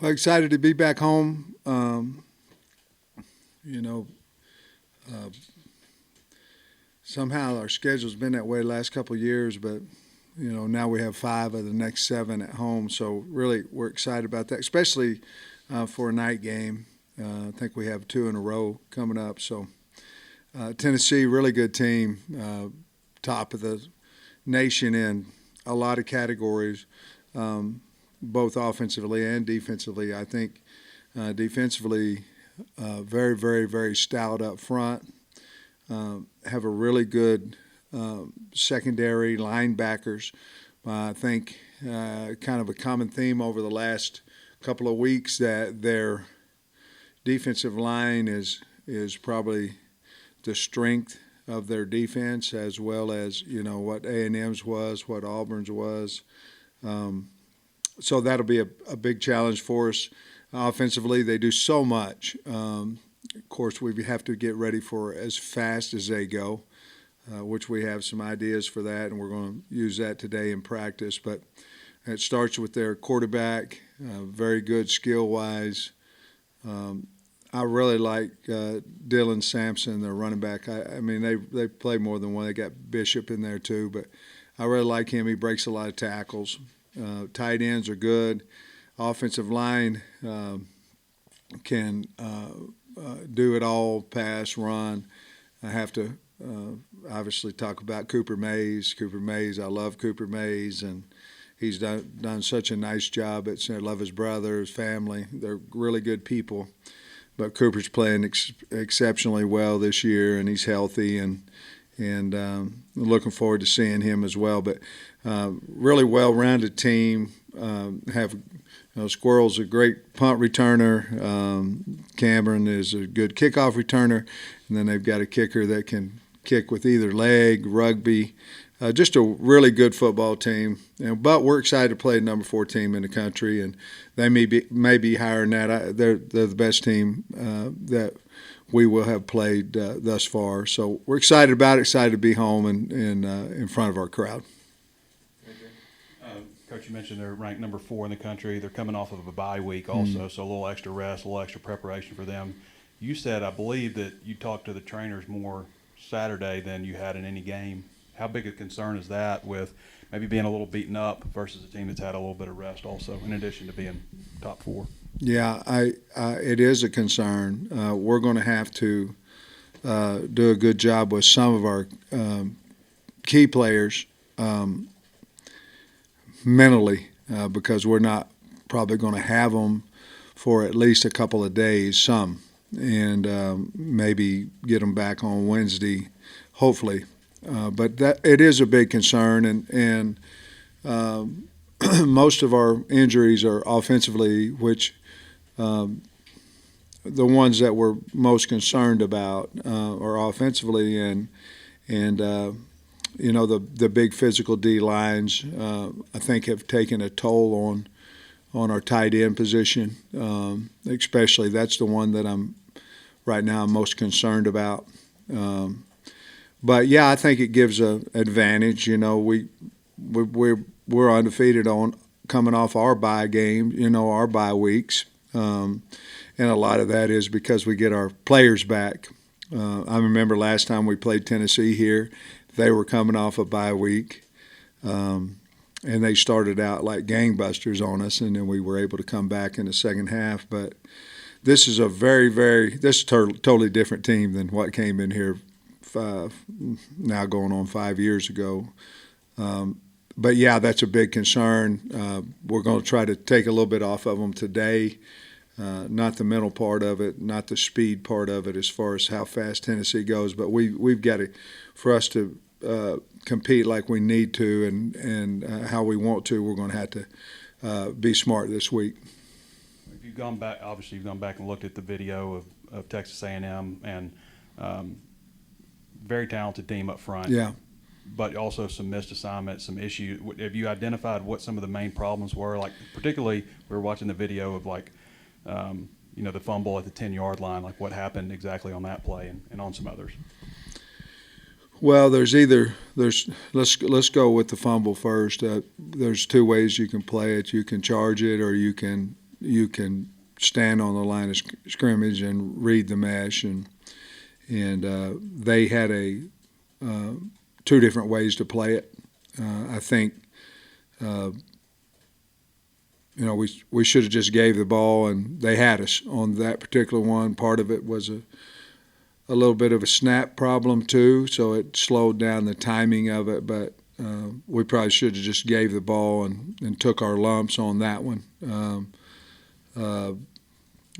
Well, excited to be back home. You know, uh, Somehow our schedule's been that way the last couple of years, but now we have 5 of the next 7 at home. So really, we're excited about that, especially for a night game. I think we have 2 in a row coming up. So Tennessee, really good team, top of the nation in a lot of categories, both offensively and defensively. I think defensively, very, very, very stout up front. Have a really good secondary linebackers. I think kind of a common theme over the last couple of weeks that their defensive line is probably the strength of their defense, as well as what A&M's was, what Auburn's was. So that'll be a big challenge for us. Offensively, they do so much. Of course, we have to get ready for as fast as they go, which we have some ideas for that, and we're going to use that today in practice. But it starts with their quarterback, very good skill-wise. I really like Dylan Sampson, their running back. I mean, they play more than one. They got Bishop in there too, but I really like him. He breaks a lot of tackles. Tight ends are good. Offensive line can do it all, pass, run. I have to obviously talk about Cooper Mays. I love Cooper Mays, and he's done such a nice job. I love his brother, his family. They're really good people. But Cooper's playing exceptionally well this year, and he's healthy, and looking forward to seeing him as well. But really well-rounded team. Squirrel's a great punt returner. Cameron is a good kickoff returner. And then they've got a kicker that can kick with either leg, rugby. Just a really good football team. But we're excited to play the number 4 team in the country, and they may be higher than that. They're the best team that we will have played thus far. So we're excited about it, excited to be home and in front of our crowd. Coach, you mentioned they're ranked number 4 in the country. They're coming off of a bye week also, so a little extra rest, a little extra preparation for them. You said, I believe, that you talked to the trainers more Saturday than you had in any game. How big a concern is that with maybe being a little beaten up versus a team that's had a little bit of rest also, in addition to being top 4? Yeah, it is a concern. We're going to have to do a good job with some of our key players mentally, because we're not probably going to have them for at least a couple of days, and maybe get them back on Wednesday, hopefully. But that it is a big concern, and most of our injuries are offensively, which the ones that we're most concerned about are offensively, and the big physical D lines, I think, have taken a toll on our tight end position. Especially, that's the one that I'm most concerned about. But yeah, I think it gives an advantage. We're undefeated on coming off our bye game, our bye weeks, and a lot of that is because we get our players back. I remember last time we played Tennessee here. They were coming off a bye week, and they started out like gangbusters on us, and then we were able to come back in the second half. But this is a totally different team than what came in here now going on 5 years ago. But, yeah, that's a big concern. We're going to try to take a little bit off of them today, not the mental part of it, not the speed part of it as far as how fast Tennessee goes. But we've got to, for us to compete like we need to and how we want to, we're going to have to be smart this week. You've gone back and looked at the video of Texas A&M, and very talented team up front. Yeah. But also some missed assignments, some issues. Have you identified what some of the main problems were? Like, particularly, we were watching the video of the fumble at the 10-yard line. Like, what happened exactly on that play and on some others? Well, let's go with the fumble first. There's 2 ways you can play it. You can charge it, or you can you can stand on the line of scrimmage and read the mesh, and they had two different ways to play it. I think we should have just gave the ball, and they had us on that particular one. Part of it was a little bit of a snap problem too, so it slowed down the timing of it. But we probably should have just gave the ball and took our lumps on that one,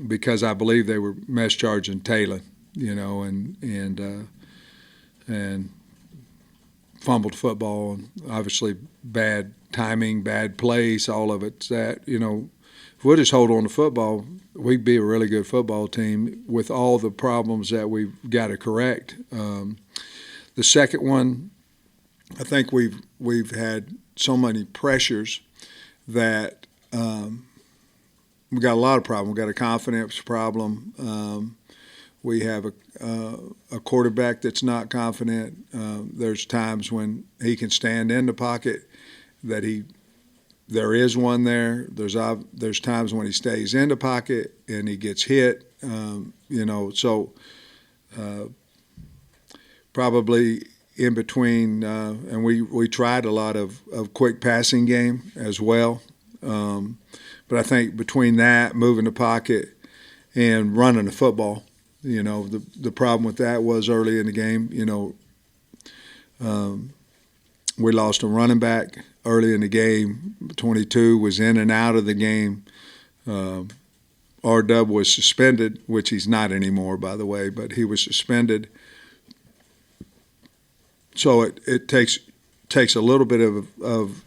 because I believe they were mesh charging Taylor, and fumbled football, and obviously bad timing, bad place, all of it's that, if we'll just hold on to football, we'd be a really good football team with all the problems that we've got to correct. The second one, I think we've had so many pressures that we got a lot of problems. We got a confidence problem. We have a quarterback that's not confident. There's times when he can stand in the pocket that there is one there. There's times when he stays in the pocket and he gets hit. So probably in between, and we tried a lot of quick passing game as well. But I think between that, moving the pocket, and running the football, the problem with that was early in the game, we lost a running back early in the game. 22 was in and out of the game. R-Dub was suspended, which he's not anymore, by the way, but he was suspended. So it takes a little bit of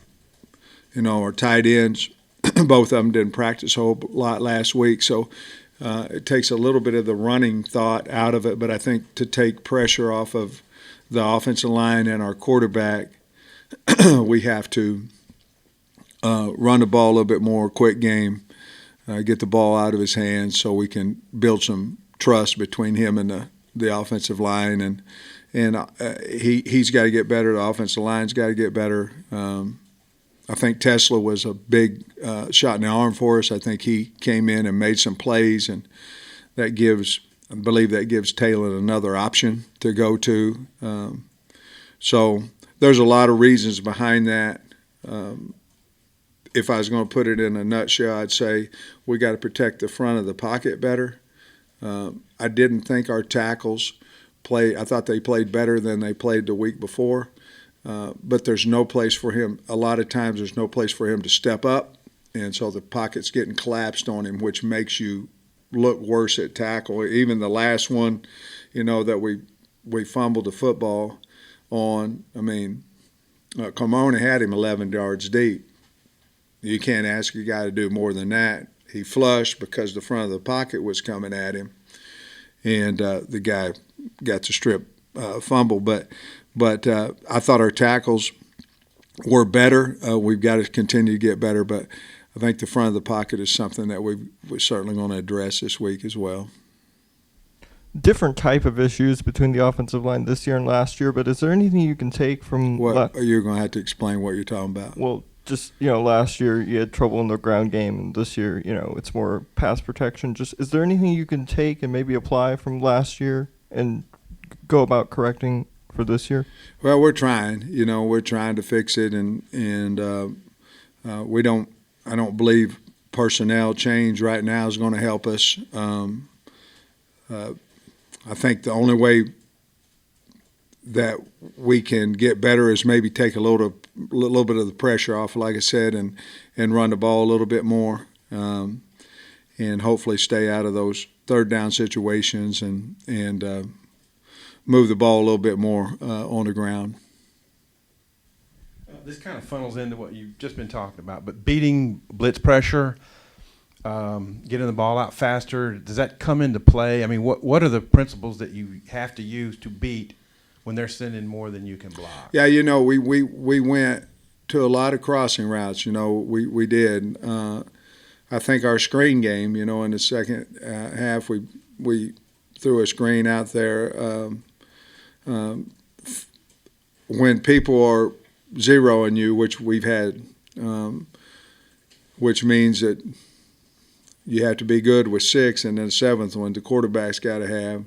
our tight ends. Both of them didn't practice a whole lot last week, so it takes a little bit of the running thought out of it. But I think to take pressure off of the offensive line and our quarterback, we have to run the ball a little bit more, quick game, get the ball out of his hands so we can build some trust between him and the offensive line. And he's got to get better. The offensive line's got to get better. I think Tesla was a big shot in the arm for us. I think he came in and made some plays, and I believe that gives Taylor another option to go to. So there's a lot of reasons behind that. If I was going to put it in a nutshell, I'd say we got to protect the front of the pocket better. I didn't think our tackles I thought they played better than they played the week before. But there's no place for him. A lot of times there's no place for him to step up, and so the pocket's getting collapsed on him, which makes you look worse at tackle. Even the last one, that we fumbled the football on, Carmona had him 11 yards deep. You can't ask a guy to do more than that. He flushed because the front of the pocket was coming at him, and the guy got the strip fumble. But I thought our tackles were better. We've got to continue to get better, but I think the front of the pocket is something that we're certainly going to address this week as well. Different type of issues between the offensive line this year and last year, but is there anything you can take from you're going to have to explain what you're talking about. Well, just, last year you had trouble in the ground game, and this year, it's more pass protection. Just, is there anything you can take and maybe apply from last year and go about correcting for this year? Well, we're trying. We're trying to fix it, and we don't. I don't believe personnel change right now is going to help us. I think the only way that we can get better is maybe take a little bit of the pressure off, like I said, and run the ball a little bit more, and hopefully stay out of those third down situations and move the ball a little bit more on the ground. This kind of funnels into what you've just been talking about, but beating blitz pressure, getting the ball out faster, does that come into play? What are the principles that you have to use to beat when they're sending more than you can block? Yeah, we went to a lot of crossing routes. We did. I think our screen game, in the second half, we threw a screen out there. When people are zeroing you, which we've had, which means that you have to be good with 6, and then the 7th one the quarterback's got to have.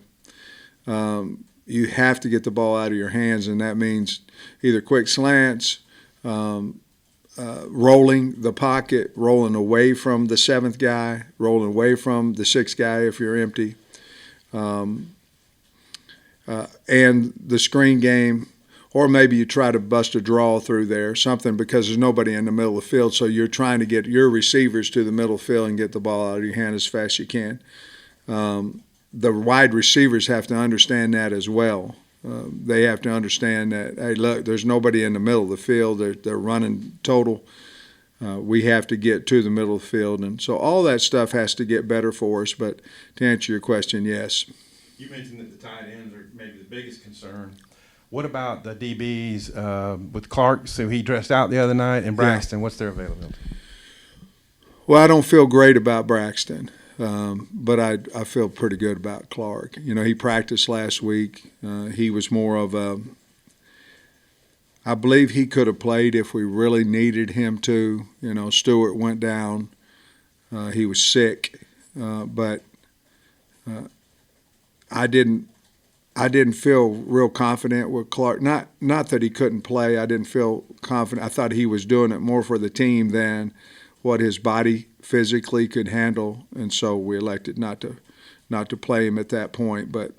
You have to get the ball out of your hands, and that means either quick slants, rolling the pocket, rolling away from the 7th guy, rolling away from the 6th guy if you're empty, and the screen game. Or maybe you try to bust a draw through there, something, because there's nobody in the middle of the field, so you're trying to get your receivers to the middle of the field and get the ball out of your hand as fast as you can. The wide receivers have to understand that as well. They have to understand that, hey, look, there's nobody in the middle of the field. They're running total. We have to get to the middle of the field. And so all that stuff has to get better for us. But to answer your question, yes. You mentioned that the tight ends are maybe the biggest concern. What about the DBs with Clark? So he dressed out the other night, and Braxton. What's their availability? Well, I don't feel great about Braxton, but I feel pretty good about Clark. You know, he practiced last week. He was more of a – I believe he could have played if we really needed him to. You know, Stewart went down. He was sick, but I didn't feel real confident with Clark. Not that he couldn't play. I didn't feel confident. I thought he was doing it more for the team than what his body physically could handle, and so we elected not to play him at that point. But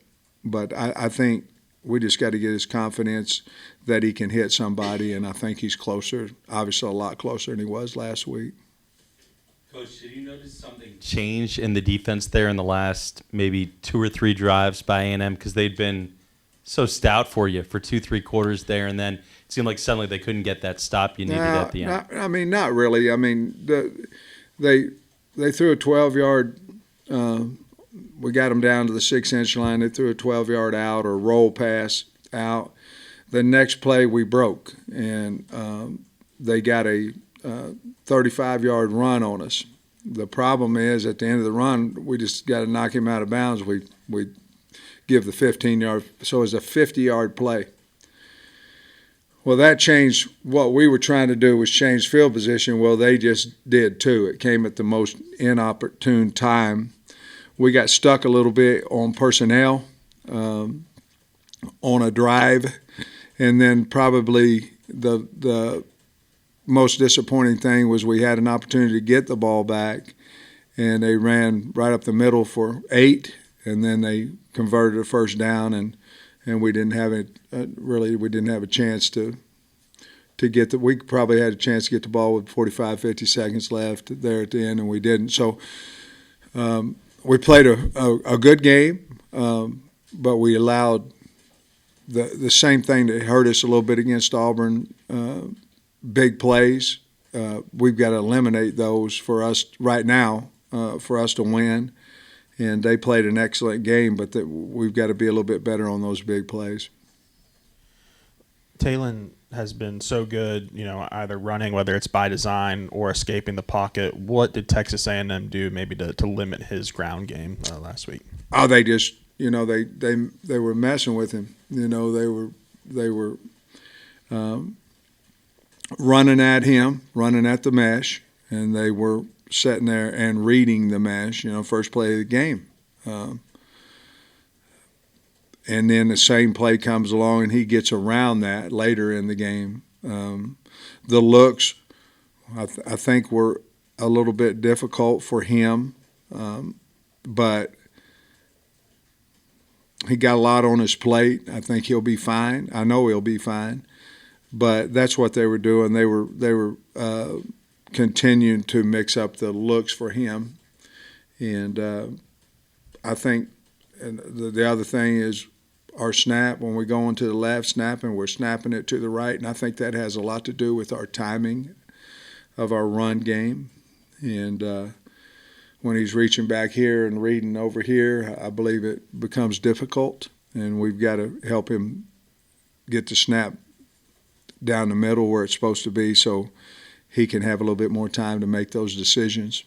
I think we just got to get his confidence that he can hit somebody, and I think he's closer, obviously a lot closer than he was last week. Coach, did you notice something change in the defense there in the last maybe 2 or 3 drives by A&M? Because they'd been so stout for you for 2-3 quarters there, and then it seemed like suddenly they couldn't get that stop you needed at the end. Not really. I mean, they threw a 12-yard. We got them down to the 6-inch line. They threw a 12-yard out or roll pass out. The next play we broke, and they got a 35-yard run on us. The problem is at the end of the run, we just got to knock him out of bounds. We give the 15-yard, so it was a 50-yard play. Well, that changed. What we were trying to do was change field position. Well, they just did too. It came at the most inopportune time. We got stuck a little bit on personnel on a drive, and then probably the most disappointing thing was we had an opportunity to get the ball back, and they ran right up the middle for 8, and then they converted a first down, and we didn't have it. We didn't have a chance to get we probably had a chance to get the ball with 45, 50 seconds left there at the end, and we didn't. So we played a good game, but we allowed the same thing that hurt us a little bit against Auburn. Big plays. We've got to eliminate those for us right now for us to win. And they played an excellent game, but we've got to be a little bit better on those big plays. Talon has been so good, either running, whether it's by design or escaping the pocket. What did Texas A&M do maybe to limit his ground game last week? Oh, they just, they were messing with him. They were running at him, running at the mesh, and they were sitting there and reading the mesh, first play of the game. And then the same play comes along and he gets around that later in the game. The looks, I think, were a little bit difficult for him, but he got a lot on his plate. I think he'll be fine. I know he'll be fine. But that's what they were doing. They were continuing to mix up the looks for him. And I think the other thing is our snap, when we go into the left snapping, we're snapping it to the right. And I think that has a lot to do with our timing of our run game. And when he's reaching back here and reading over here, I believe it becomes difficult. And we've got to help him get the snap down the middle where it's supposed to be so he can have a little bit more time to make those decisions.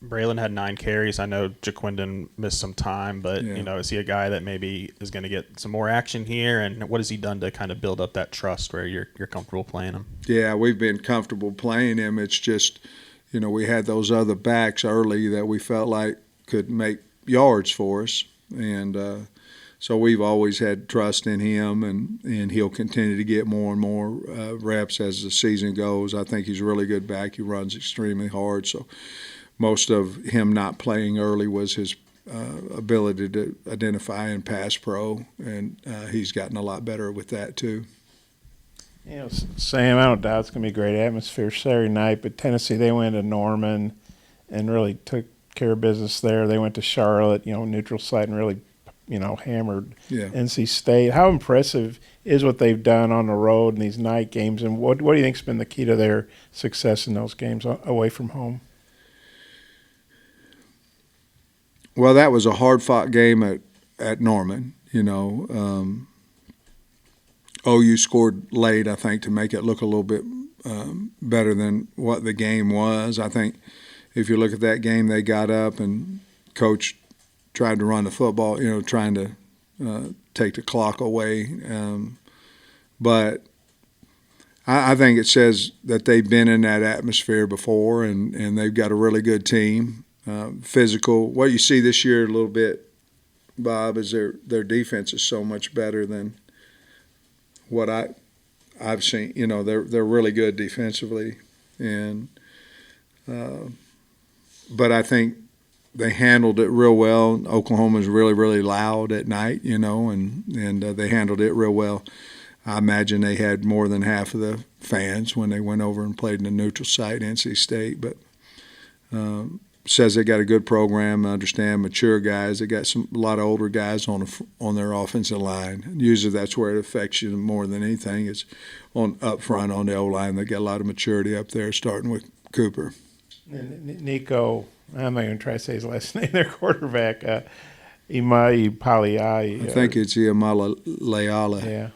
Braylon had 9 carries. I know Jaquindon missed some time, but, is he a guy that maybe is going to get some more action here? And what has he done to kind of build up that trust where you're comfortable playing him? Yeah, we've been comfortable playing him. It's just, we had those other backs early that we felt like could make yards for us. And so we've always had trust in him, and he'll continue to get more and more reps as the season goes. I think he's a really good back. He runs extremely hard. So most of him not playing early was his ability to identify and pass pro, and he's gotten a lot better with that too. Sam, I don't doubt it's going to be a great atmosphere Saturday night, but Tennessee, they went to Norman and really took care of business there. They went to Charlotte, neutral site, and really, hammered NC State. How impressive is what they've done on the road in these night games, and what do you think's been the key to their success in those games away from home? Well, that was a hard-fought game at Norman, OU scored late, I think, to make it look a little bit better than what the game was. I think if you look at that game, they got up and Coach tried to run the football, trying to take the clock away. But I think it says that they've been in that atmosphere before, and they've got a really good team, physical. What you see this year a little bit, Bob, is their defense is so much better than what I've seen. They're really good defensively, and but I think they handled it real well. Oklahoma's really, really loud at night, and they handled it real well. I imagine they had more than half of the fans when they went over and played in a neutral site, NC State, but says they got a good program. I understand mature guys. They got a lot of older guys on their offensive line. Usually that's where it affects you more than anything is up front on the O-line. They got a lot of maturity up there, starting with Cooper. And Nico, I'm not going to try to say his last name, their quarterback, Imai Paliai. I think it's Iamala Leala. Yeah,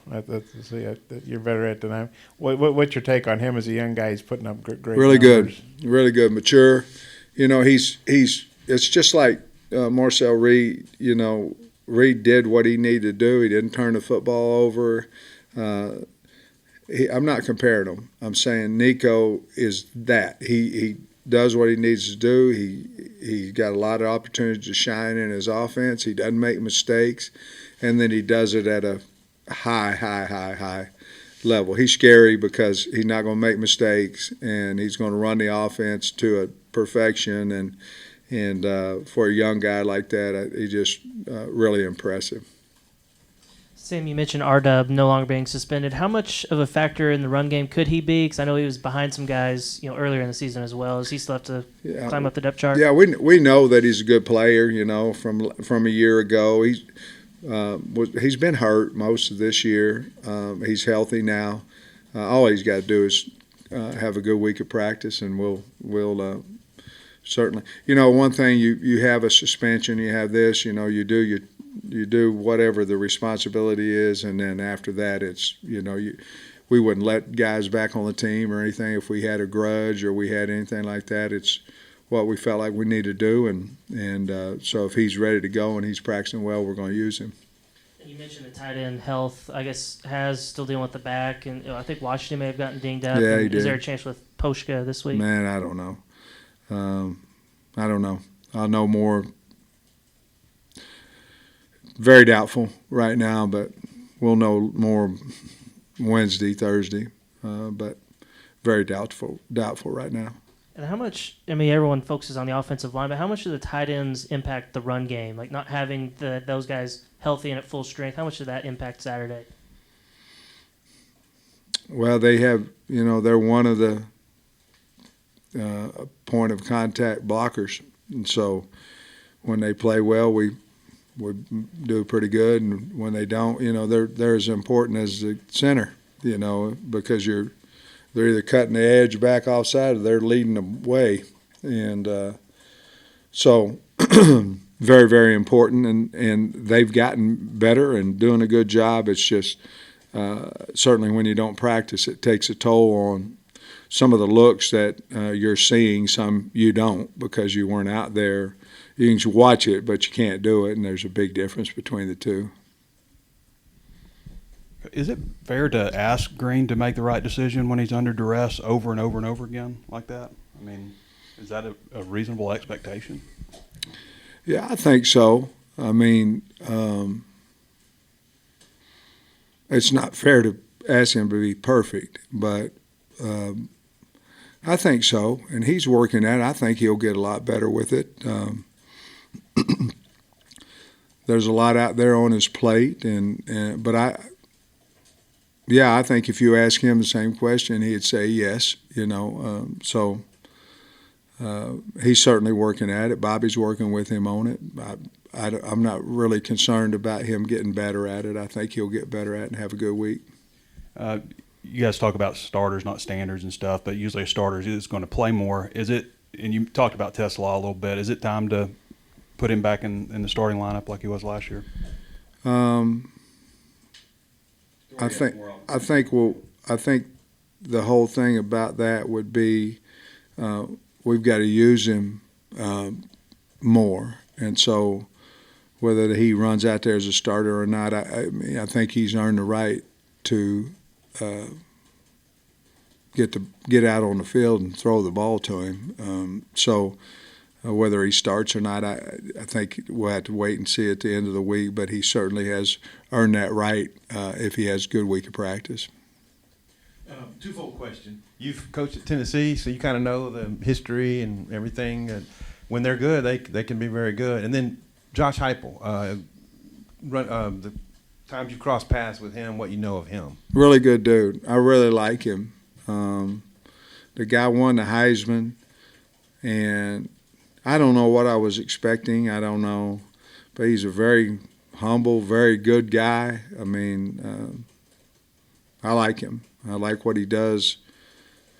you're better at than I am. What's your take on him as a young guy? He's putting up great really numbers. Really good, mature. He's it's just like Marcel Reed. Reed did what he needed to do. He didn't turn the football over. I'm not comparing them. I'm saying Nico is that. He does what he needs to do. He got a lot of opportunities to shine in his offense. He doesn't make mistakes, and then he does it at a high level. He's scary because he's not going to make mistakes, and he's going to run the offense to a perfection. And for a young guy like that, he's just really impressive. Sam, you mentioned R-Dub no longer being suspended. How much of a factor in the run game could he be? Because I know he was behind some guys, earlier in the season as well. Does he still have to climb up the depth chart? Yeah, we know that he's a good player. From a year ago, he's been hurt most of this year. He's healthy now. All he's got to do is have a good week of practice, and we'll certainly. One thing you have a suspension, you have this. You do whatever the responsibility is, and then after that, it's we wouldn't let guys back on the team or anything if we had a grudge or we had anything like that. It's what we felt like we need to do, and so if he's ready to go and he's practicing well, we're going to use him. You mentioned the tight end health. I guess Has still dealing with the back, and I think Washington may have gotten dinged up. Yeah, he did. Is there a chance with Poshka this week? Man, I don't know. I don't know. I'll know more. Very doubtful right now, but we'll know more Wednesday, Thursday. But very doubtful right now. And how much? Everyone focuses on the offensive line, but how much do the tight ends impact the run game? Like not having those guys healthy and at full strength. How much did that impact Saturday? Well, they have. They're one of the point of contact blockers, and so when they play well, we do pretty good, and when they don't, they're as important as the center, because they're either cutting the edge back offside or they're leading the way, and so very, very important, and they've gotten better and doing a good job. It's just certainly when you don't practice, it takes a toll on some of the looks that you're seeing, some you don't because you weren't out there. You can watch it, but you can't do it, and there's a big difference between the two. Is it fair to ask Green to make the right decision when he's under duress over and over and over again like that? Is that a reasonable expectation? Yeah, I think so. I mean, it's not fair to ask him to be perfect, but I think so, and he's working at it. I think he'll get a lot better with it. There's a lot out there on his plate, but I think if you ask him the same question, he'd say yes. So he's certainly working at it. Bobby's working with him on it. I'm not really concerned about him getting better at it. I think he'll get better at it and have a good week. You guys talk about starters, not standards and stuff, but usually a starter is going to play more. Is it? And you talked about Tesla a little bit. Is it time to put him back in the starting lineup like he was last year? I think the whole thing about that would be we've got to use him more, and so whether he runs out there as a starter or not, I think he's earned the right to get out on the field and throw the ball to him. Whether he starts or not, I think we'll have to wait and see at the end of the week, but he certainly has earned that right if he has a good week of practice. Twofold question. You've coached at Tennessee, so you kind of know the history and everything. When they're good, they can be very good. And then Josh Heupel, the times you cross paths with him, what you know of him. Really good dude. I really like him. The guy won the Heisman, and I don't know what I was expecting. I don't know. But he's a very humble, very good guy. I mean, I like him. I like what he does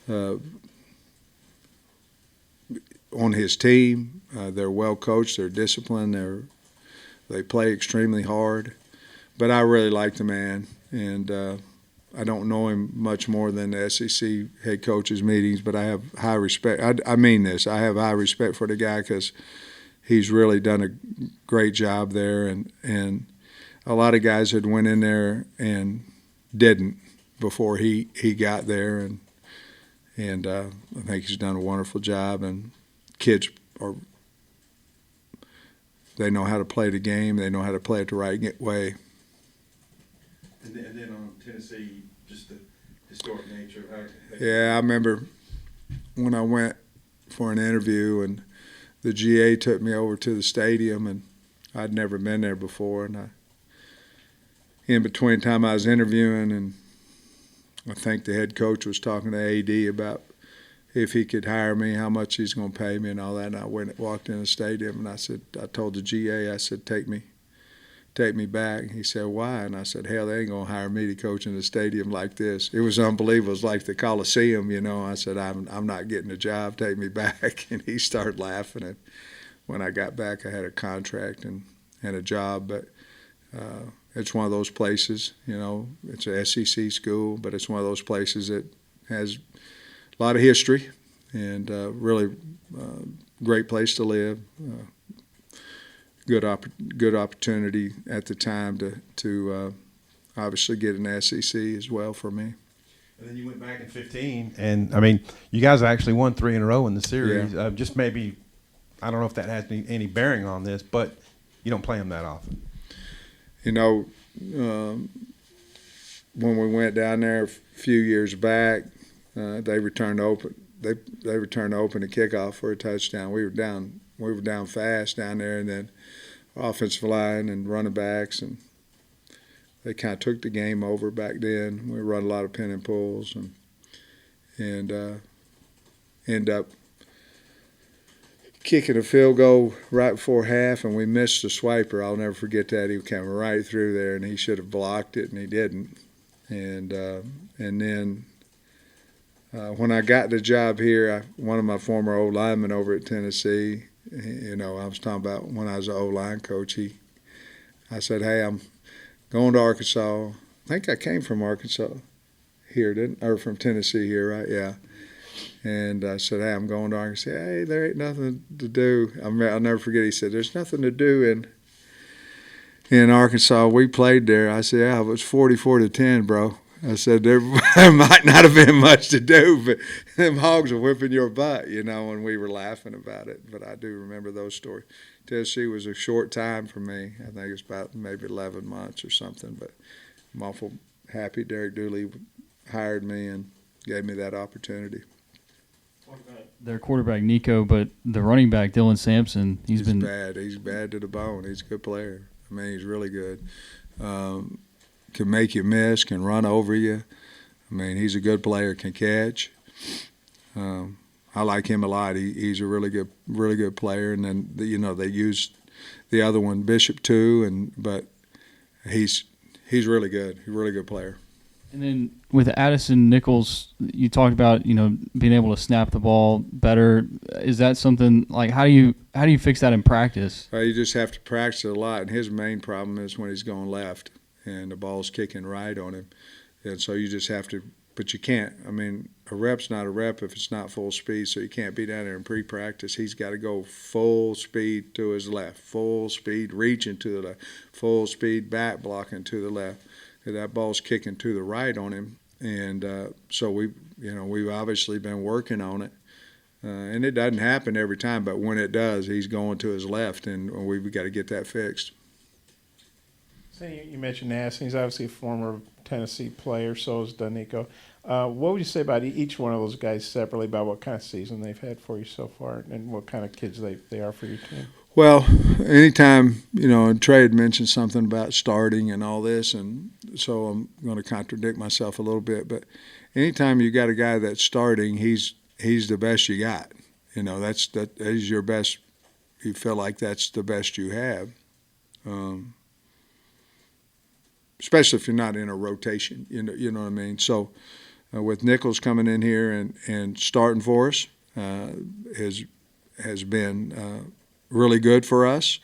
on his team. They're well coached. They're disciplined. They play extremely hard. But I really like the man, and I don't know him much more than the SEC head coaches meetings, but I have high respect. I mean this. I have high respect for the guy because he's really done a great job there, and a lot of guys had went in there and didn't before he got there, and I think he's done a wonderful job. And kids they know how to play the game. They know how to play it the right way. And then on Tennessee, just the historic nature. Yeah, I remember when I went for an interview and the GA took me over to the stadium, and I'd never been there before. And in between time I was interviewing, and I think the head coach was talking to AD about if he could hire me, how much he's going to pay me and all that. And I walked in the stadium, and I told the GA, I said, take me back. He said, why? And I said, hell, they ain't going to hire me to coach in a stadium like this. It was unbelievable. It was like the Coliseum, I said, I'm not getting a job. Take me back. And he started laughing. And when I got back, I had a contract and a job. But it's one of those places, it's an SEC school, but it's one of those places that has a lot of history and really great place to live. Good opportunity at the time to obviously get an SEC as well for me. And then you went back in 15, and I mean, you guys actually won 3 in a row in the series. Yeah. Just maybe, I don't know if that has any bearing on this, but you don't play them that often. When we went down there a few years back, they returned to open. They returned to open a kickoff for a touchdown. We were down fast down there, and then offensive line and running backs, and they kind of took the game over back then. We run a lot of pin and pulls, and end up kicking a field goal right before half, and we missed the swiper. I'll never forget that. He came right through there, and he should have blocked it, and he didn't. And then when I got the job here, one of my former old linemen over at Tennessee, I was talking about when I was an O-line coach, I said, hey, I'm going to Arkansas. I think I came from Arkansas here, or from Tennessee here, right? Yeah. And I said, hey, I'm going to Arkansas. He said, hey, there ain't nothing to do. I'll never forget, he said, there's nothing to do in Arkansas. We played there. I said, yeah, it was 44-10, bro. I said, there might not have been much to do, but them hogs are whipping your butt, and we were laughing about it. But I do remember those stories. Tennessee was a short time for me. I think it was about maybe 11 months or something, but I'm awful happy Derek Dooley hired me and gave me that opportunity. Their quarterback, Nico, but the running back, Dylan Sampson, he's been bad. He's bad to the bone. He's a good player. I mean, he's really good. Can make you miss, can run over you. I mean, he's a good player, can catch. I like him a lot. He's a really good player. And then they used the other one, Bishop, too. But he's really good. He's a really good player. And then with Addison Nichols, you talked about being able to snap the ball better. Is that something like how do you fix that in practice? You just have to practice it a lot. And his main problem is when he's going left and the ball's kicking right on him. And so you just have to, but you can't. I mean, a rep's not a rep if it's not full speed. So you can't be down there in pre-practice. He's got to go full speed to his left, full speed reaching to the left, full speed back blocking to the left. That ball's kicking to the right on him, and so we've obviously been working on it, and it doesn't happen every time, but when it does, he's going to his left, and we've got to get that fixed. So you mentioned Addison. He's obviously a former Tennessee player, so is Danico. What would you say about each one of those guys separately, about what kind of season they've had for you so far, and what kind of kids they are for your team? Well, anytime, and Trey had mentioned something about starting and all this, and so I'm going to contradict myself a little bit, but anytime you got a guy that's starting, he's the best you got. That is your best. You feel like that's the best you have, especially if you're not in a rotation. You know what I mean? So with Nichols coming in here and starting for us has been really good for us.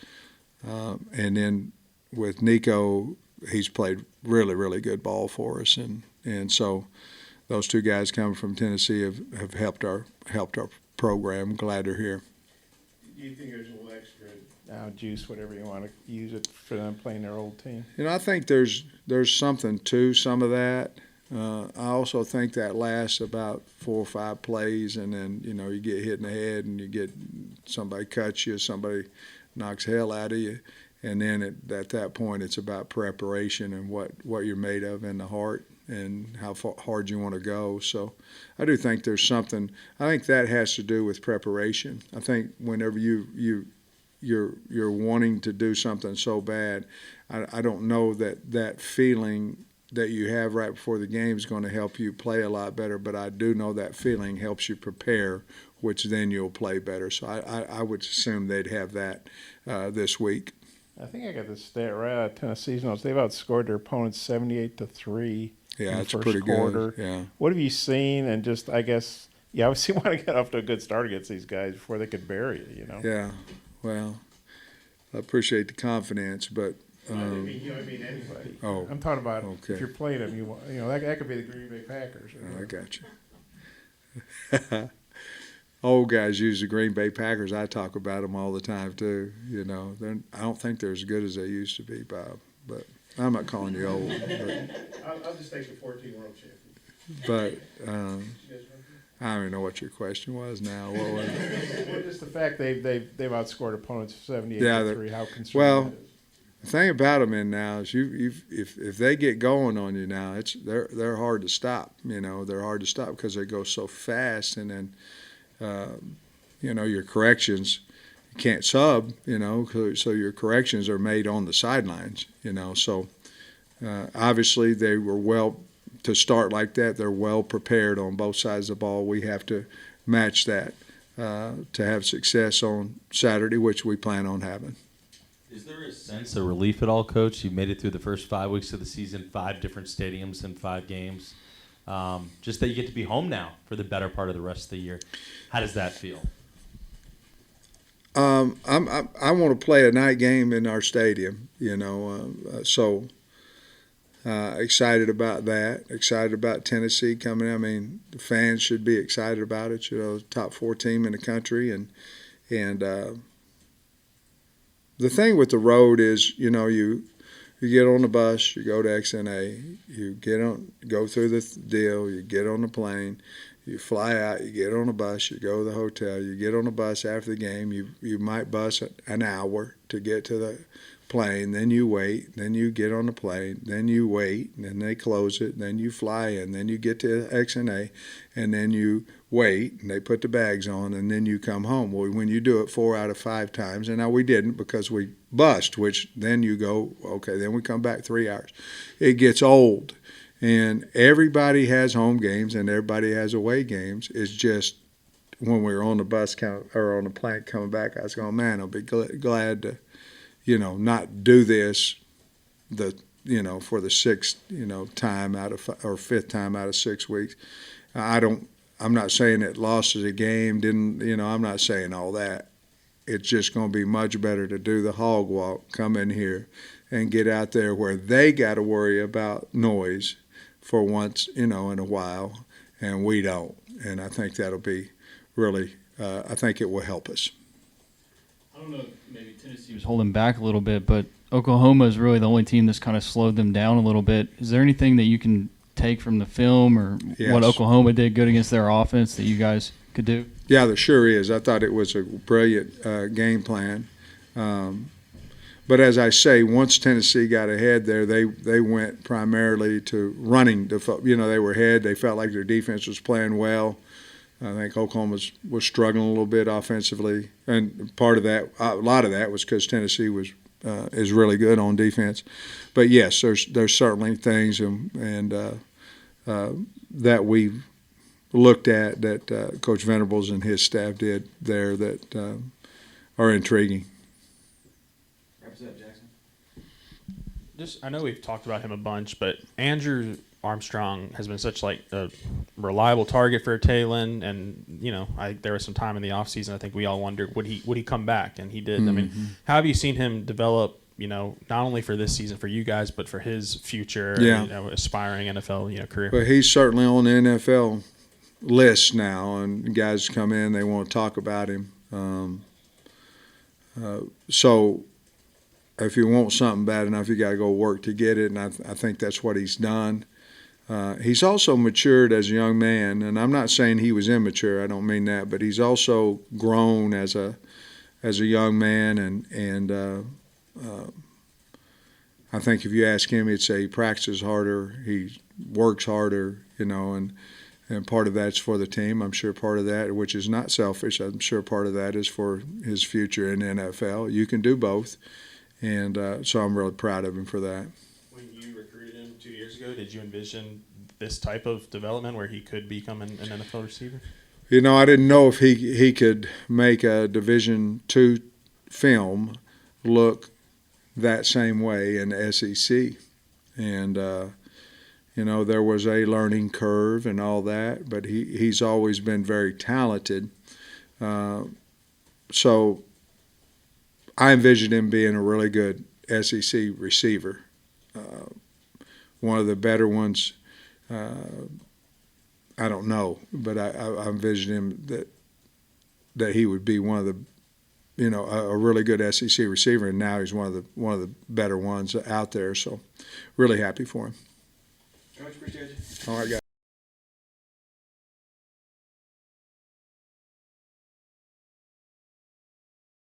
And then with Nico, he's played really, really good ball for us. And so those two guys coming from Tennessee have helped our program. Glad they're here. Do you think there's a little extra juice, whatever you want to use it for them playing their old team? I think there's something to some of that. I also think that lasts about 4 or 5 plays, and then you get hit in the head, and you get somebody cuts you, somebody knocks hell out of you, and then at that point it's about preparation and what you're made of in the heart and how hard you want to go. So I do think there's something. I think that has to do with preparation. I think whenever you're wanting to do something so bad, I don't know that feeling that you have right before the game is going to help you play a lot better, but I do know that feeling helps you prepare, which then you'll play better. So I would assume they'd have that this week. I think I got this stat right out of Tennessee's notes. They've outscored their opponents 78-3 in the first pretty quarter. Good. Yeah. What have you seen? And just, I guess, you obviously want to get off to a good start against these guys before they could bury you, Yeah. Well, I appreciate the confidence, but I mean anybody. Oh, I'm talking about okay. if you're playing them, that could be the Green Bay Packers. I got you. Old guys use the Green Bay Packers. I talk about them all the time too. I don't think they're as good as they used to be, Bob. But I'm not calling you old. I'll just take the 14 world champions. But I don't even know what your question was now. What was it? Well, just the fact they've outscored opponents 78-3. How concerning that is. The thing about them now is if they get going on you now, they're hard to stop. They're hard to stop because they go so fast, and then your corrections you can't sub. So your corrections are made on the sidelines. So obviously they were well to start like that. They're well prepared on both sides of the ball. We have to match that to have success on Saturday, which we plan on having. Is there a sense of relief at all, Coach? You made it through the first 5 weeks of the season, 5 different stadiums and 5 games. Just that you get to be home now for the better part of the rest of the year. How does that feel? I want to play a night game in our stadium, so excited about that. Excited about Tennessee coming. I mean, the fans should be excited about it. Top 4 team in the country, and the thing with the road is, you You get on the bus, you go to XNA, go through the deal, you get on the plane, you fly out, you get on the bus, you go to the hotel, you get on the bus after the game, you might bus an hour to get to the plane, then you wait, then you get on the plane, then you wait, and then they close it, then you fly in, then you get to XNA, and then you wait, and they put the bags on, and then you come home. Well, when you do it 4 out of 5 times, and now we didn't because we bust, which then you go, okay, then we come back 3 hours. It gets old, and everybody has home games and everybody has away games. It's just when we were on the bus or on the plane coming back, I was going, man, I'll be glad to, not do this for the sixth, time out of or fifth time out of 6 weeks. I'm not saying it lost the game, I'm not saying all that. It's just going to be much better to do the hog walk, come in here and get out there where they got to worry about noise for once, in a while, and we don't. And I think that'll be really, I think it will help us. I don't know if maybe Tennessee was holding back a little bit, but Oklahoma is really the only team that's kind of slowed them down a little bit. Is there anything that you can take from the film or what Oklahoma did good against their offense that you guys could do? Yeah, there sure is. I thought it was a brilliant game plan. But as I say, once Tennessee got ahead there, they went primarily to running. They were ahead. They felt like their defense was playing well. I think Oklahoma was struggling a little bit offensively, and a lot of that was because Tennessee is really good on defense. But yes, there's certainly things that we've looked at that Coach Venables and his staff did there that are intriguing. Representative Jackson. I know we've talked about him a bunch, but Andrew Armstrong has been such a reliable target for Taylon, and there was some time in the offseason I think we all wondered would he come back, and he did. Mm-hmm. I mean, how have you seen him develop? Not only for this season for you guys, but for his future, aspiring NFL career. But he's certainly on the NFL list now, and guys come in, they want to talk about him. So if you want something bad enough, you got to go work to get it, and I think that's what he's done. He's also matured as a young man, and I'm not saying he was immature. I don't mean that, but he's also grown as a young man, and I think if you ask him, he'd say he practices harder, he works harder, and part of that's for the team. I'm sure part of that, which is not selfish, I'm sure part of that is for his future in the NFL. You can do both, and so I'm really proud of him for that. When you recruited him 2 years ago, did you envision this type of development where he could become an NFL receiver? I didn't know if he could make a Division II film look that same way in the SEC. And, there was a learning curve and all that, but he's always been very talented. So I envisioned him being a really good SEC receiver. One of the better ones, I don't know, but I envisioned him that he would be one of the a really good SEC receiver, and now he's one of the better ones out there. So, really happy for him. Coach, appreciate you. All right, guys.